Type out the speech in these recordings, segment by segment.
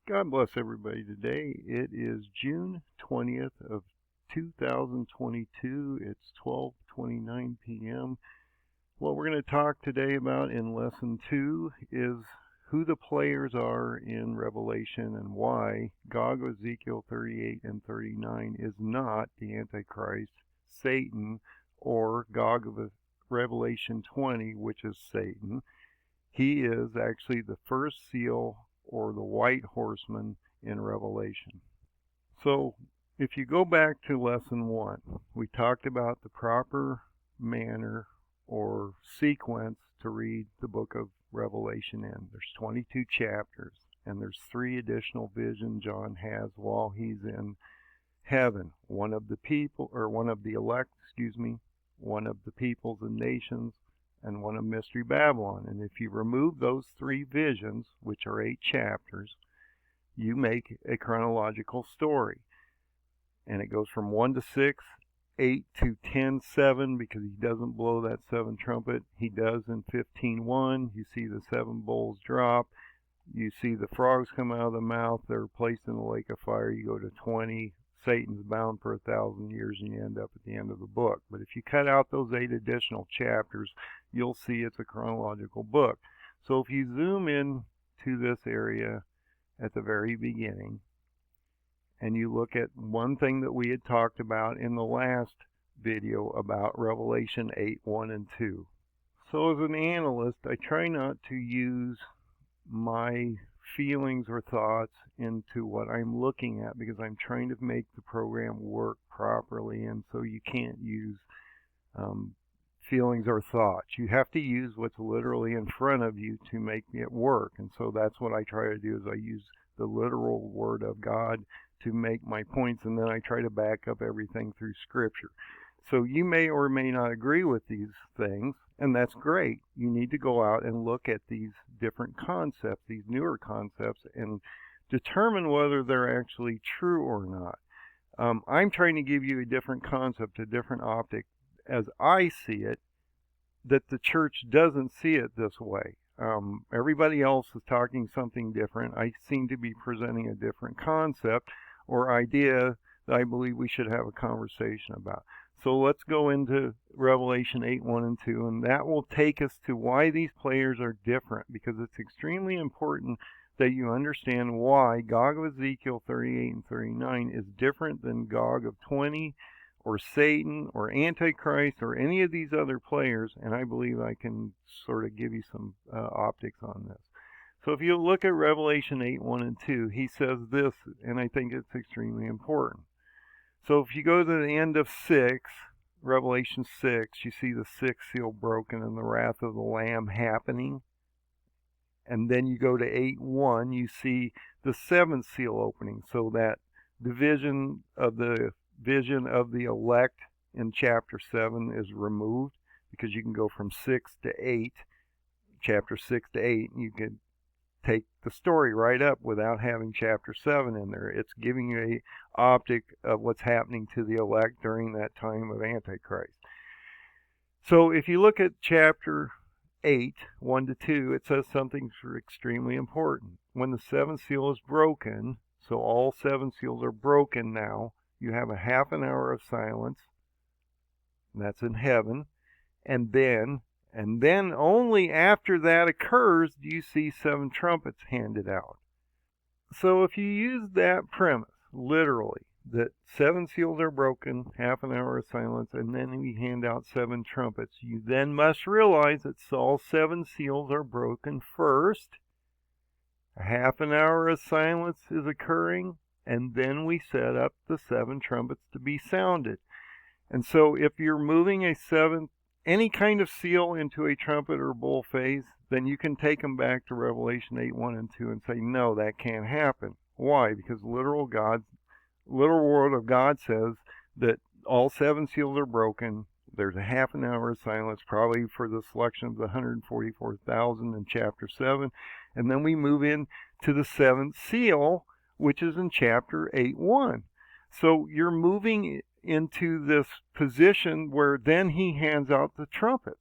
God bless everybody today. It is June 20th of 2022. It's 12:29 p.m. What we're going to talk today about in lesson 2 is who the players are in Revelation and why Gog of Ezekiel 38 and 39 is not the Antichrist, Satan, or Gog of Revelation 20, which is Satan. He is actually the first seal or the white horseman in Revelation. So if you go back to lesson 1, we talked about the proper manner or sequence to read the book of Revelation in. There's 22 chapters, and there's 3 additional visions John has while he's in heaven. One of the people, or one of the elect, one of the peoples and nations, and one of Mystery Babylon. And if you remove those 3 visions, which are 8 chapters, you make a chronological story. And it goes from 1 to 6, 8 to 10, 7, because he doesn't blow that 7th trumpet. He does in 15:1. You see the 7 bowls drop. You see the frogs come out of the mouth. They're placed in the lake of fire. You go to 20. Satan's bound for 1,000 years, and you end up at the end of the book. But if you cut out those 8 additional chapters, you'll see it's a chronological book. So if you zoom in to this area at the very beginning, and you look at one thing that we had talked about in the last video about Revelation 8, 1 and 2. So as an analyst, I try not to use my feelings or thoughts into what I'm looking at, because I'm trying to make the program work properly, and so you can't use feelings or thoughts. You have to use what's literally in front of you to make it work, and so that's what I try to do, is I use the literal Word of God to make my points, and then I try to back up everything through Scripture. So you may or may not agree with these things, and that's great. You need to go out and look at these different concepts, these newer concepts, and determine whether they're actually true or not. I'm trying to give you a different concept, a different optic, as I see it, that the church doesn't see it this way. Everybody else is talking something different. I seem to be presenting a different concept or idea that I believe we should have a conversation about. So let's go into Revelation 8, 1 and 2, and that will take us to why these players are different, because it's extremely important that you understand why Gog of Ezekiel 38 and 39 is different than Gog of 20 or Satan or Antichrist or any of these other players, and I believe I can sort of give you some optics on this. So if you look at Revelation 8, 1 and 2, he says this, and I think it's extremely important. So if you go to the end of 6, Revelation 6, you see the 6th seal broken and the wrath of the Lamb happening. And then you go to 8:1, you see the 7th seal opening. So that division of the vision of the elect in chapter 7 is removed, because you can go from 6 to 8, chapter 6 to 8, and you can take the story right up without having chapter 7 in there. It's giving you a optic of what's happening to the elect during that time of Antichrist. So if you look at chapter 8, 1 to 2, it says something extremely important. When the 7th seal is broken, so all 7 seals are broken now, you have a half an hour of silence, and that's in heaven, and then only after that occurs do you see 7 trumpets handed out. So if you use that premise, literally, that 7 seals are broken, half an hour of silence, and then we hand out 7 trumpets, you then must realize that all 7 seals are broken first, a half an hour of silence is occurring, and then we set up the 7 trumpets to be sounded. And so if you're moving any kind of seal into a trumpet or bowl phase, then you can take them back to Revelation 8, 1 and 2 and say, no, that can't happen. Why? Because literal Word of God says that all 7 seals are broken. There's a half an hour of silence, probably for the selection of the 144,000 in chapter 7. And then we move in to the 7th seal, which is in chapter 8, 1. So you're moving into this position where then he hands out the trumpets.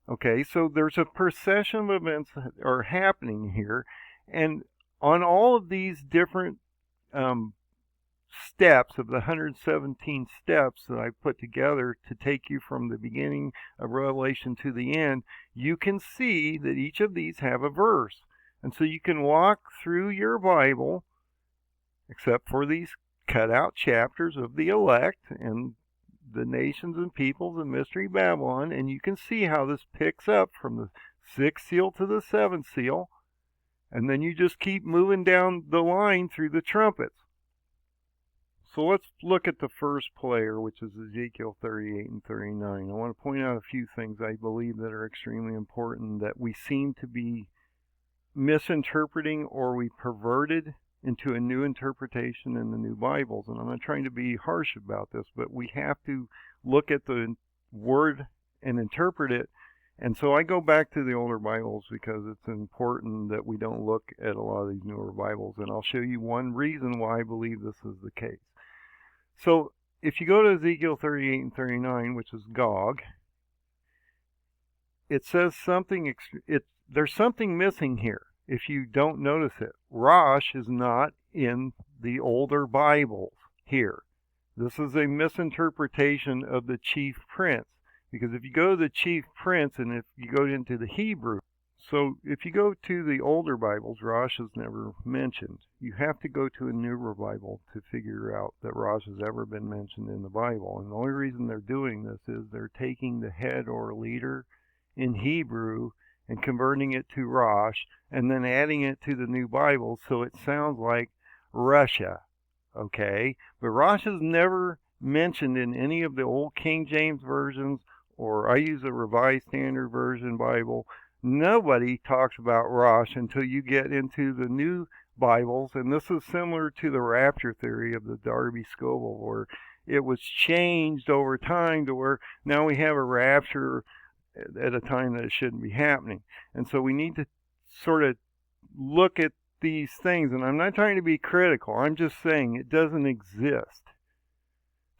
Okay, so there's a procession of events that are happening here, and on all of these different steps of the 117 steps that I put together to take you from the beginning of Revelation to the end, you can see that each of these have a verse. And so you can walk through your Bible, except for these cut out chapters of the elect and the nations and peoples and mystery Babylon, and you can see how this picks up from the sixth seal to the seventh seal, and then you just keep moving down the line through the trumpets. So let's look at the first player, which is Ezekiel 38 and 39. I want to point out a few things I believe that are extremely important that we seem to be misinterpreting, or we perverted into a new interpretation in the new Bibles. And I'm not trying to be harsh about this, but we have to look at the word and interpret it. And so I go back to the older Bibles because it's important that we don't look at a lot of these newer Bibles. And I'll show you one reason why I believe this is the case. So if you go to Ezekiel 38 and 39, which is Gog, it says something, there's something missing here if you don't notice it. Rosh is not in the older Bibles here. This is a misinterpretation of the chief prince. Because if you go to the chief prince and if you go into the Hebrew, so if you go to the older Bibles, Rosh is never mentioned. You have to go to a newer Bible to figure out that Rosh has ever been mentioned in the Bible. And the only reason they're doing this is they're taking the head or leader in Hebrew and converting it to Rosh and then adding it to the new Bible so it sounds like Russia. Okay? But Rosh is never mentioned in any of the old King James versions, or I use a Revised Standard Version Bible. Nobody talks about Rosh until you get into the new Bibles, and this is similar to the rapture theory of the Darby Scoble, where it was changed over time to where now we have a rapture at a time that it shouldn't be happening. And so we need to sort of look at these things, and I'm not trying to be critical, I'm just saying it doesn't exist.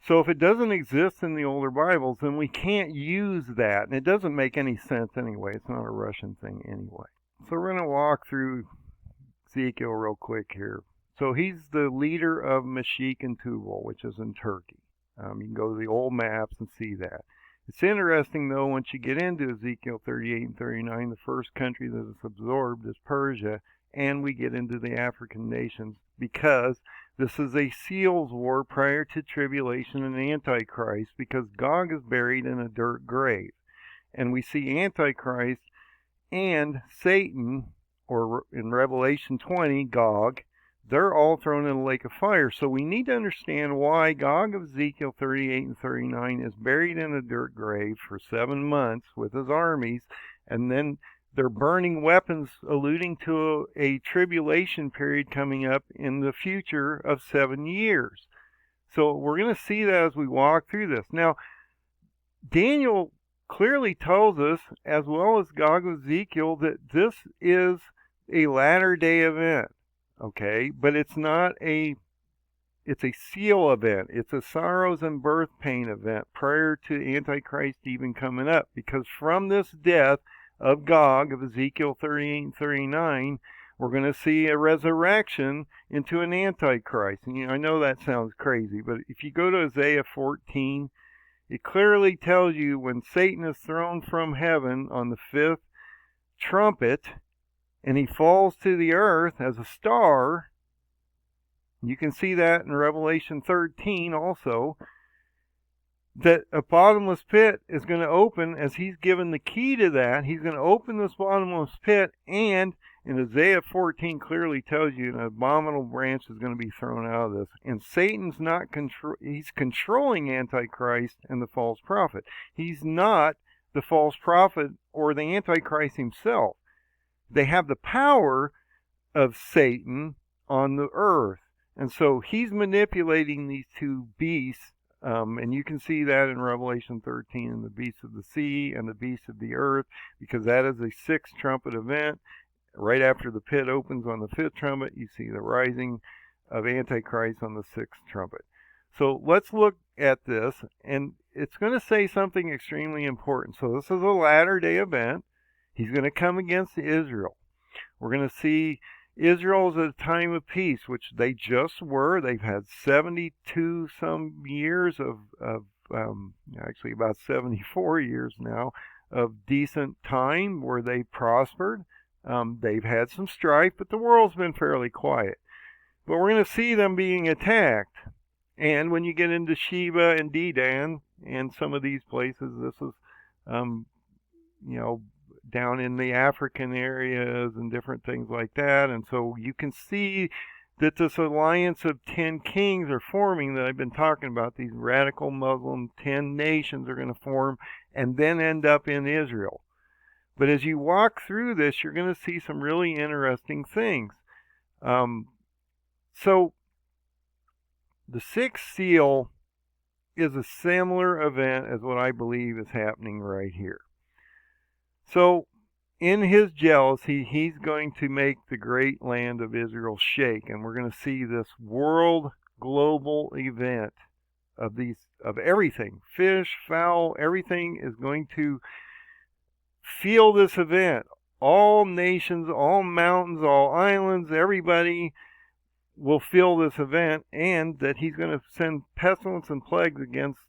So if it doesn't exist in the older Bibles, then we can't use that. And it doesn't make any sense anyway. It's not a Russian thing anyway. So we're going to walk through Ezekiel real quick here. So he's the leader of Meshech and Tubal, which is in Turkey. You can go to the old maps and see that. It's interesting, though, once you get into Ezekiel 38 and 39, the first country that is absorbed is Persia, and we get into the African nations because this is a seals war prior to tribulation and Antichrist, because Gog is buried in a dirt grave. And we see Antichrist and Satan, or in Revelation 20, Gog, they're all thrown in a lake of fire. So we need to understand why Gog of Ezekiel 38 and 39 is buried in a dirt grave for 7 months with his armies, and then they're burning weapons, alluding to a tribulation period coming up in the future of 7 years. So we're going to see that as we walk through this. Now, Daniel clearly tells us, as well as Gog of Ezekiel, that this is a latter-day event. Okay, but it's not it's a seal event. It's a sorrows and birth pain event prior to Antichrist even coming up. Because from this death of Gog of Ezekiel 38 and 39, we're going to see a resurrection into an Antichrist. And I know that sounds crazy, but if you go to Isaiah 14, it clearly tells you when Satan is thrown from heaven on the 5th trumpet, and he falls to the earth as a star. You can see that in Revelation 13 also, that a bottomless pit is going to open as he's given the key to that. He's going to open this bottomless pit, and in Isaiah 14 clearly tells you an abominable branch is going to be thrown out of this. And Satan's not he's controlling Antichrist and the false prophet. He's not the false prophet or the Antichrist himself. They have the power of Satan on the earth. And so he's manipulating these two beasts. And you can see that in Revelation 13 in the beasts of the sea and the beasts of the earth, because that is a 6th trumpet event. Right after the pit opens on the 5th trumpet, you see the rising of Antichrist on the 6th trumpet. So let's look at this, and it's going to say something extremely important. So this is a latter-day event. He's going to come against Israel. We're going to see Israel is at a time of peace, which they just were. They've had 72 some years of actually about 74 years now of decent time where they prospered. They've had some strife, but the world's been fairly quiet. But we're going to see them being attacked. And when you get into Sheba and Dedan and some of these places, this is, down in the African areas and different things like that. And so you can see that this alliance of 10 kings are forming that I've been talking about. These radical Muslim 10 nations are going to form and then end up in Israel. But as you walk through this, you're going to see some really interesting things. So the sixth seal is a similar event as what I believe is happening right here. So in his jealousy, he's going to make the great land of Israel shake, and we're going to see this world global event of everything, fish, fowl, everything is going to feel this event. All nations, all mountains, all islands, everybody will feel this event, and that he's going to send pestilence and plagues against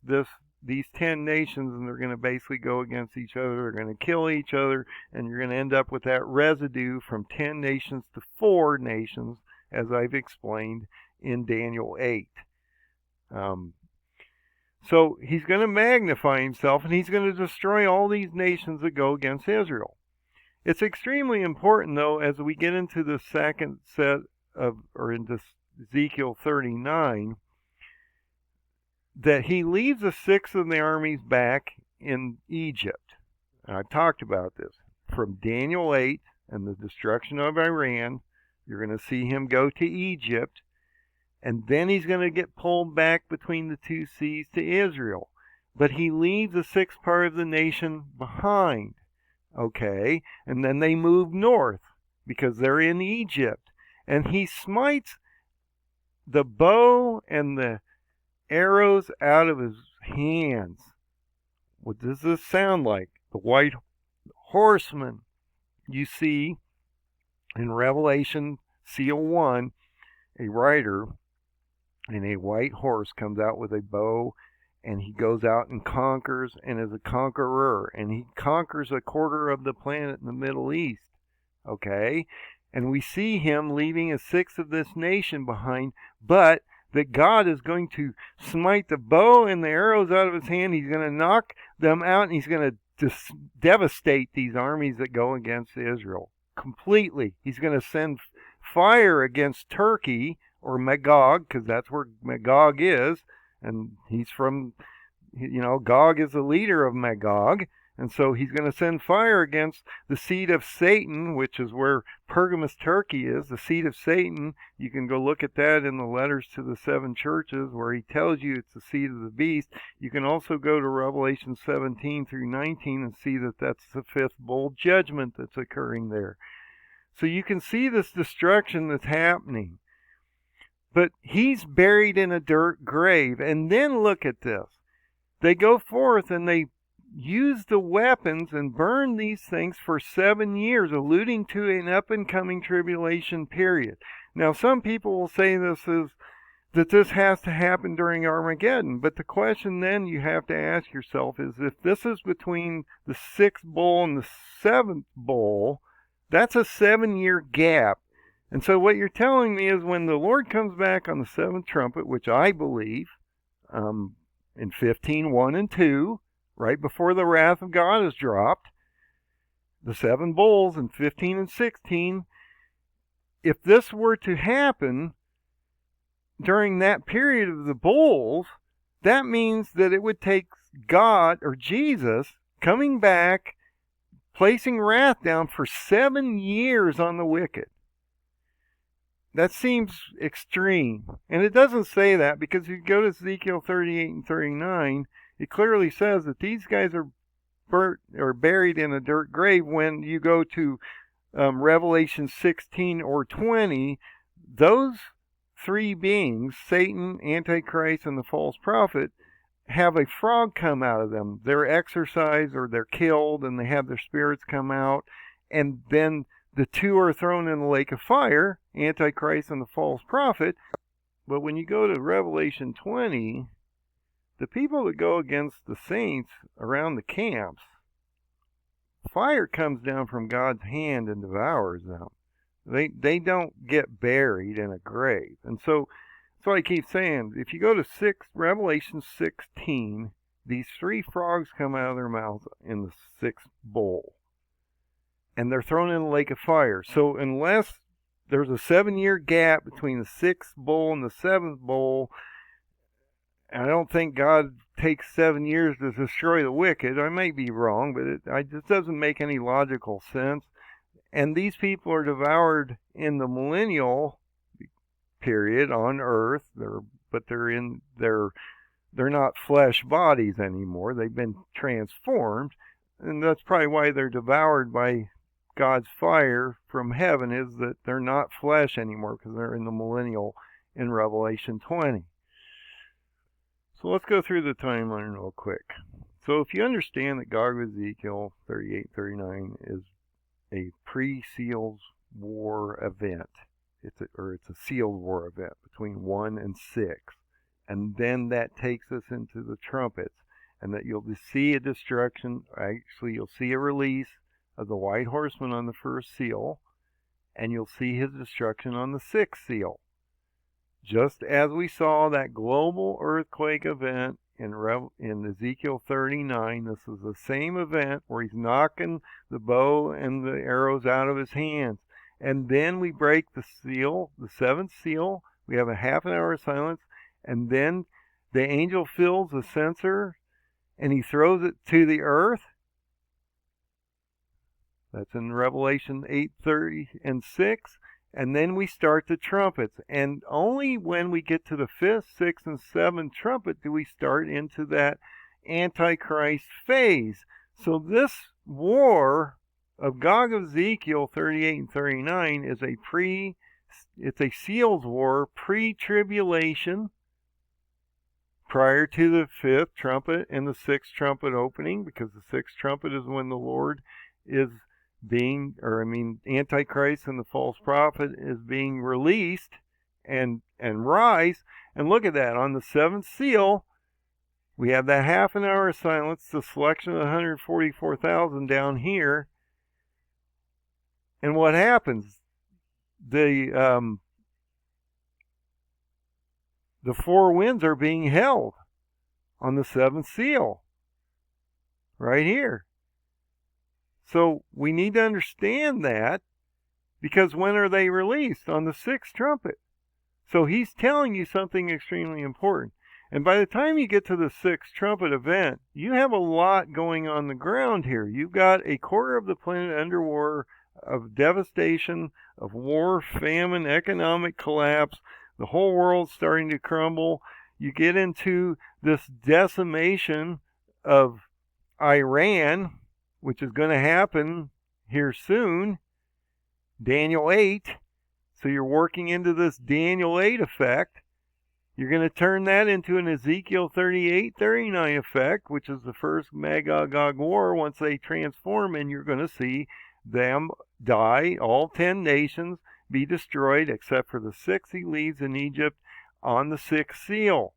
these 10 nations, and they're going to basically go against each other. They're going to kill each other, and you're going to end up with that residue from 10 nations to 4 nations, as I've explained in Daniel 8. So he's going to magnify himself, and he's going to destroy all these nations that go against Israel. It's extremely important, though, as we get into the second set into Ezekiel 39, that he leaves a sixth of the armies back in Egypt. And I've talked about this. From Daniel 8 and the destruction of Iran, you're going to see him go to Egypt, and then he's going to get pulled back between the two seas to Israel. But he leaves a sixth part of the nation behind. Okay? And then they move north because they're in Egypt. And he smites the bow and the arrows out of his hands. What does this sound like? The white horseman you see in Revelation seal 1, a rider in a white horse comes out with a bow, and he goes out and conquers and is a conqueror, and he conquers a quarter of the planet in the Middle East. Okay? And we see him leaving a sixth of this nation behind, but that God is going to smite the bow and the arrows out of his hand. He's going to knock them out, and he's going to devastate these armies that go against Israel completely. He's going to send fire against Turkey, or Magog, because that's where Magog is, and he's from, Gog is the leader of Magog. And so he's going to send fire against the seed of Satan, which is where Pergamus, Turkey is, the seed of Satan. You can go look at that in the letters to the 7 churches where he tells you it's the seed of the beast. You can also go to Revelation 17 through 19 and see that that's the 5th bowl judgment that's occurring there. So you can see this destruction that's happening. But he's buried in a dirt grave. And then look at this. They go forth and they use the weapons and burn these things for 7 years, alluding to an up-and-coming tribulation period. Now, some people will say that this has to happen during Armageddon, but the question then you have to ask yourself is, if this is between the 6th bowl and the 7th bowl, that's a 7-year gap. And so what you're telling me is when the Lord comes back on the 7th trumpet, which I believe, in 15:1 and 2, right before the wrath of God is dropped, the 7 bowls in 15 and 16, if this were to happen during that period of the bowls, that means that it would take God or Jesus coming back, placing wrath down for 7 years on the wicked. That seems extreme. And it doesn't say that, because if you go to Ezekiel 38 and 39, it clearly says that these guys are burnt or buried in a dirt grave. When you go to Revelation 16 or 20, those 3 beings, Satan, Antichrist, and the false prophet, have a frog come out of them. They're exorcised or they're killed, and they have their spirits come out, and then the two are thrown in the lake of fire, Antichrist and the false prophet. But when you go to Revelation 20, the people that go against the saints around the camps, fire comes down from God's hand and devours them. They don't get buried in a grave. And so I keep saying, if you go to Revelation 16, these three frogs come out of their mouths in the sixth bowl. And they're thrown in the lake of fire. So unless there's a 7-year gap between the sixth bowl and the seventh bowl, and I don't think God takes 7 years to destroy the wicked. I may be wrong, but it just doesn't make any logical sense. And these people are devoured in the millennial period on earth, but they're not flesh bodies anymore. They've been transformed, and that's probably why they're devoured by God's fire from heaven, is that they're not flesh anymore, because they're in the millennial in Revelation 20. So let's go through the timeline real quick. So if you understand that Gog of Ezekiel 38-39 is a pre-seals war event, it's a sealed war event between 1 and 6, and then that takes us into the trumpets, and that you'll see a destruction. Actually, you'll see a release of the white horseman on the first seal, and you'll see his destruction on the sixth seal. Just as we saw that global earthquake event in Ezekiel 39, this is the same event where he's knocking the bow and the arrows out of his hands. And then we break the seal, the seventh seal. We have a half an hour of silence. And then the angel fills the censer and he throws it to the earth. That's in Revelation 8:30 and 6. And then we start the trumpets. And only when we get to the 5th, 6th, and 7th trumpet do we start into that Antichrist phase. So this war of Gog of Ezekiel 38 and 39 is it's a seals war pre-tribulation, prior to the 5th trumpet and the 6th trumpet opening, because the 6th trumpet is when the Lord is Antichrist and the false prophet is being released and rise. And look at that. On the 7th seal, we have that half an hour of silence, the selection of 144,000 down here. And what happens? The four winds are being held on the 7th seal. Right here. So we need to understand that, because when are they released? On the 6th trumpet. So he's telling you something extremely important. And by the time you get to the 6th trumpet event, you have a lot going on the ground here. You've got a quarter of the planet under war, of devastation, of war, famine, economic collapse. The whole world's starting to crumble. You get into this decimation of Iran, which is going to happen here soon, Daniel 8. So you're working into this Daniel 8 effect. You're going to turn that into an Ezekiel 38-39 effect, which is the first Magog war once they transform, and you're going to see them die, all 10 nations be destroyed, except for the 6 he leaves in Egypt on the 6th seal.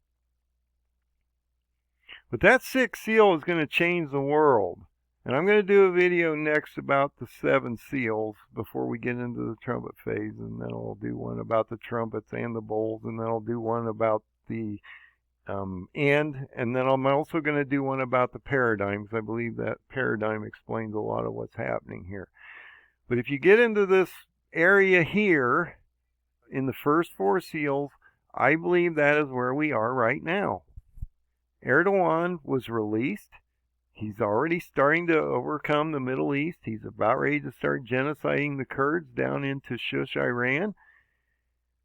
But that 6th seal is going to change the world. And I'm going to do a video next about the 7 seals before we get into the trumpet phase. And then I'll do one about the trumpets and the bowls. And then I'll do one about the end. And then I'm also going to do one about the paradigm, because I believe that paradigm explains a lot of what's happening here. But if you get into this area here, in the first 4 seals, I believe that is where we are right now. Erdogan was released. He's already starting to overcome the Middle East. He's about ready to start genociding the Kurds down into Shush, Iran.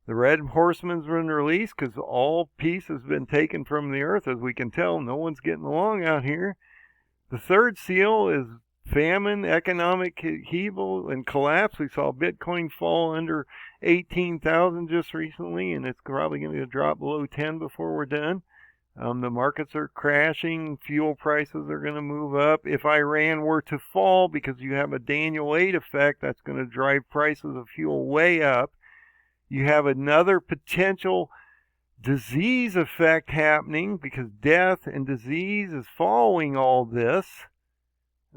The Red Horseman's been released because all peace has been taken from the earth. As we can tell, no one's getting along out here. The 3rd seal is famine, economic upheaval, and collapse. We saw Bitcoin fall under 18,000 just recently, and it's probably going to drop below 10 before we're done. The markets are crashing. Fuel prices are going to move up. If Iran were to fall, because you have a Daniel 8 effect, that's going to drive prices of fuel way up. You have another potential disease effect happening because death and disease is following all this.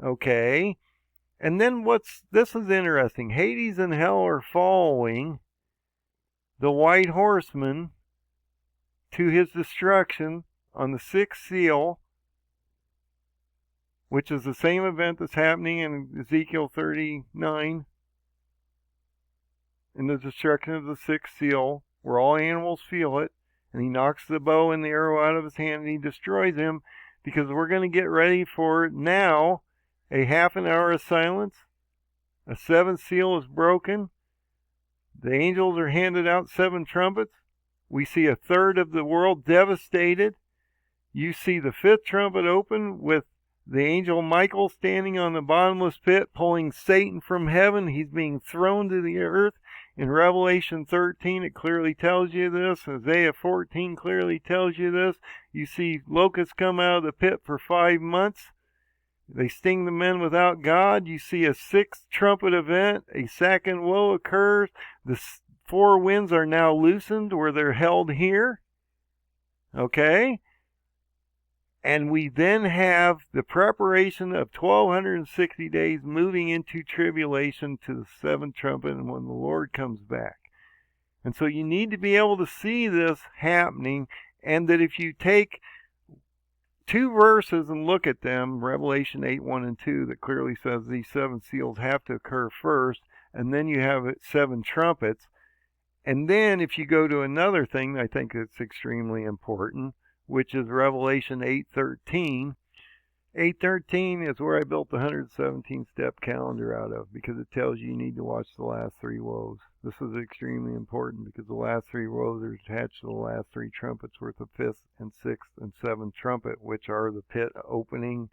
Okay. And then this is interesting. Hades and hell are following the white horseman to his destruction on the 6th seal, which is the same event that's happening in Ezekiel 39, in the destruction of the 6th seal, where all animals feel it, and he knocks the bow and the arrow out of his hand and he destroys him, because we're going to get ready for now a half an hour of silence. A 7th seal is broken. The angels are handed out 7 trumpets. We see a third of the world devastated. You see the 5th trumpet open with the angel Michael standing on the bottomless pit, pulling Satan from heaven. He's being thrown to the earth. In Revelation 13, it clearly tells you this. Isaiah 14 clearly tells you this. You see locusts come out of the pit for 5 months. They sting the men without God. You see a 6th trumpet event. A second woe occurs. The 4 winds are now loosened where they're held here. Okay? And we then have the preparation of 1260 days moving into tribulation to the 7th trumpet and when the Lord comes back. And so you need to be able to see this happening, and that if you take 2 verses and look at them, Revelation 8, 1 and 2, that clearly says these 7 seals have to occur first, and then you have 7 trumpets. And then if you go to another thing, I think it's extremely important, which is Revelation 8:13. 8:13 is where I built the 117-step calendar out of, because it tells you need to watch the last 3 woes. This is extremely important because the last 3 woes are attached to the last 3 trumpets, with the 5th and 6th and 7th trumpet, which are the pit opening,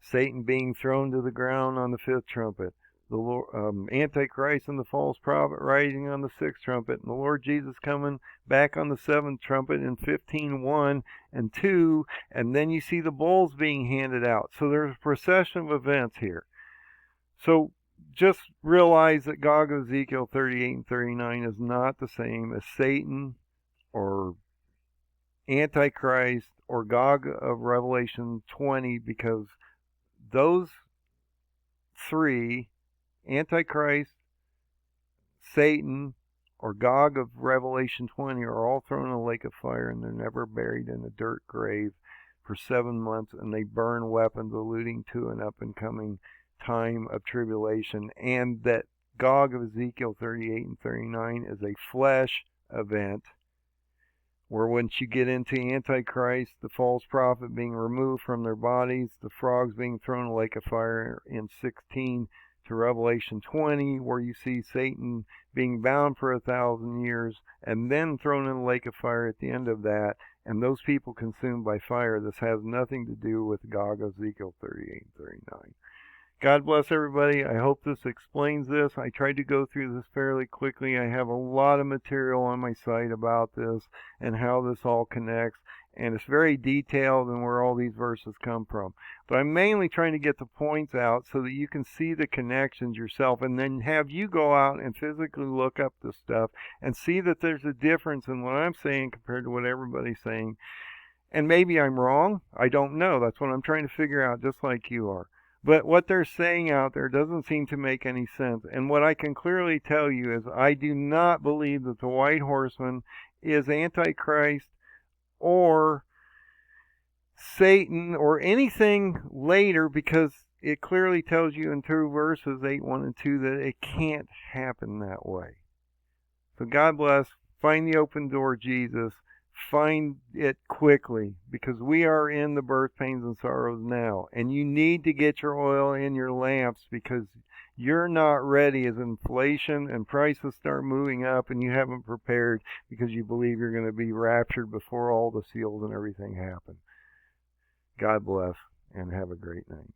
Satan being thrown to the ground on the 5th trumpet, the Lord, Antichrist and the false prophet rising on the 6th trumpet, and the Lord Jesus coming back on the 7th trumpet in 15:1 and 2, and then you see the bowls being handed out. So there's a procession of events here. So just realize that Gog of Ezekiel 38 and 39 is not the same as Satan or Antichrist or Gog of Revelation 20, because those 3, Antichrist, Satan, or Gog of Revelation 20, are all thrown in a lake of fire, and they're never buried in a dirt grave for 7 months, and they burn weapons, alluding to an up-and-coming time of tribulation. And that Gog of Ezekiel 38 and 39 is a flesh event, where once you get into Antichrist, the false prophet being removed from their bodies, the frogs being thrown in a lake of fire in 16, to Revelation 20, where you see Satan being bound for 1,000 years and then thrown in the lake of fire at the end of that, and those people consumed by fire. This has nothing to do with Gog of Ezekiel 38 and 39. God bless everybody. I hope this explains this. I tried to go through this fairly quickly. I have a lot of material on my site about this and how this all connects, and it's very detailed and where all these verses come from. But I'm mainly trying to get the points out so that you can see the connections yourself, and then have you go out and physically look up the stuff and see that there's a difference in what I'm saying compared to what everybody's saying. And maybe I'm wrong. I don't know. That's what I'm trying to figure out, just like you are. But what they're saying out there doesn't seem to make any sense. And what I can clearly tell you is I do not believe that the white horseman is Antichrist or Satan or anything later, because it clearly tells you in 2 verses, 8, 1 and 2, that it can't happen that way. So God bless. Find the open door, Jesus. Find it quickly, because we are in the birth pains and sorrows now, and you need to get your oil in your lamps, because you're not ready as inflation and prices start moving up, and you haven't prepared because you believe you're going to be raptured before all the seals and everything happen. God bless, and have a great night.